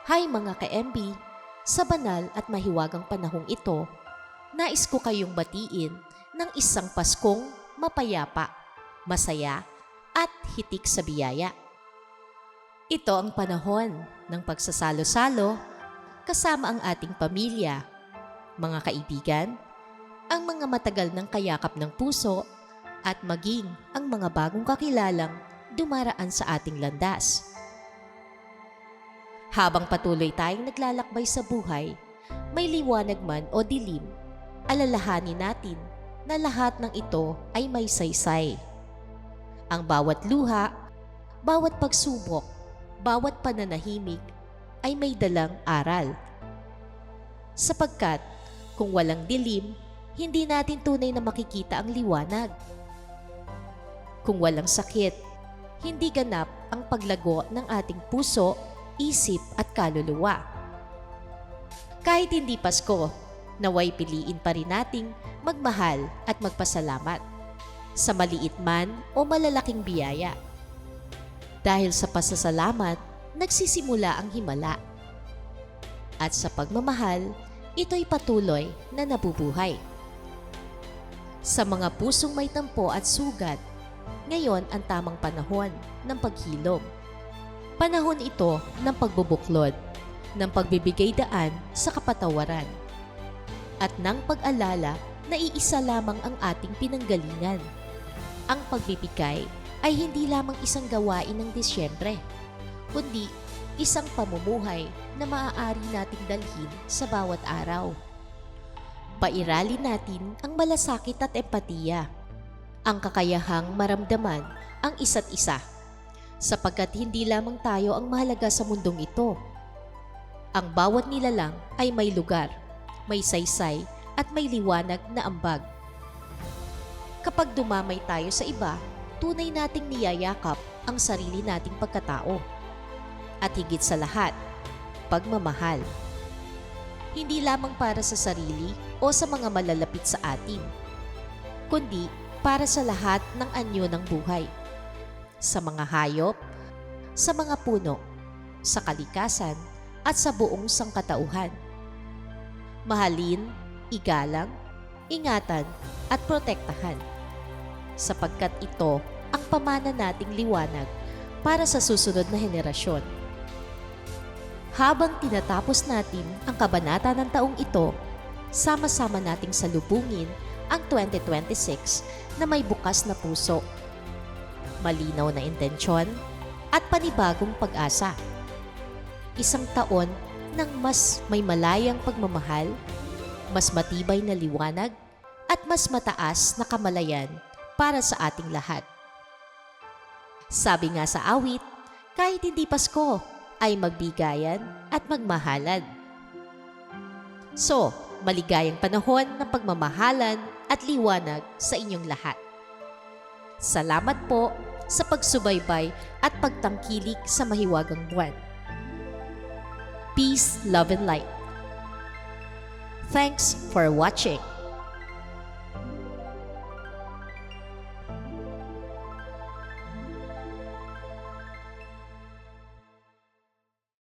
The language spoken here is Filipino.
Hi mga ka-MB! Sa banal at mahiwagang panahong ito, nais ko kayong batiin ng isang Paskong mapayapa, masaya at hitik sa biyaya. Ito ang panahon ng pagsasalo-salo kasama ang ating pamilya, mga kaibigan, ang mga matagal ng kayakap ng puso at maging ang mga bagong kakilalang dumaraan sa ating landas. Habang patuloy tayong naglalakbay sa buhay, may liwanag man o dilim, alalahanin natin na lahat ng ito ay may saysay. Ang bawat luha, bawat pagsubok, bawat pananahimik ay may dalang aral. Sapagkat kung walang dilim, hindi natin tunay na makikita ang liwanag. Kung walang sakit, hindi ganap ang paglago ng ating puso, isip at kaluluwa. Kahit hindi Pasko, naway piliin pa rin nating magmahal at magpasalamat sa maliit man o malalaking biyaya. Dahil sa pasasalamat, nagsisimula ang himala. At sa pagmamahal, ito'y patuloy na nabubuhay. Sa mga pusong may tampo at sugat, ngayon ang tamang panahon ng paghilom. Panahon ito ng pagbubuklod, ng pagbibigay daan sa kapatawaran, at ng pag-alala na iisa lamang ang ating pinanggalingan. Ang pagbibigay ay hindi lamang isang gawain ng Disyembre, kundi isang pamumuhay na maaari nating dalhin sa bawat araw. Pairalin natin ang malasakit at empatiya, ang kakayahang maramdaman ang isa't isa, sapagkat hindi lamang tayo ang mahalaga sa mundong ito. Ang bawat nilalang ay may lugar, may saysay at may liwanag na ambag. Kapag dumamay tayo sa iba, tunay nating niyayakap ang sarili nating pagkatao. At higit sa lahat, pagmamahal. Hindi lamang para sa sarili o sa mga malalapit sa atin, kundi para sa lahat ng anyo ng buhay. Sa mga hayop, sa mga puno, sa kalikasan at sa buong sangkatauhan. Mahalin, igalang, ingatan at protektahan, sapagkat ito ang pamana nating liwanag para sa susunod na henerasyon. Habang tinatapos natin ang kabanata ng taong ito, sama-sama nating salubungin ang 2026 na may bukas na puso, malinaw na intensyon at panibagong pag-asa. Isang taon ng mas may malayang pagmamahal, mas matibay na liwanag at mas mataas na kamalayan para sa ating lahat. Sabi nga sa awit, kahit hindi Pasko ay magbigayan at magmahalan. So, maligayang panahon ng pagmamahalan at liwanag sa inyong lahat. Salamat po sa pagsubaybay at pagtangkilik sa mahiwagang buwan. Peace, love, and light. Thanks for watching.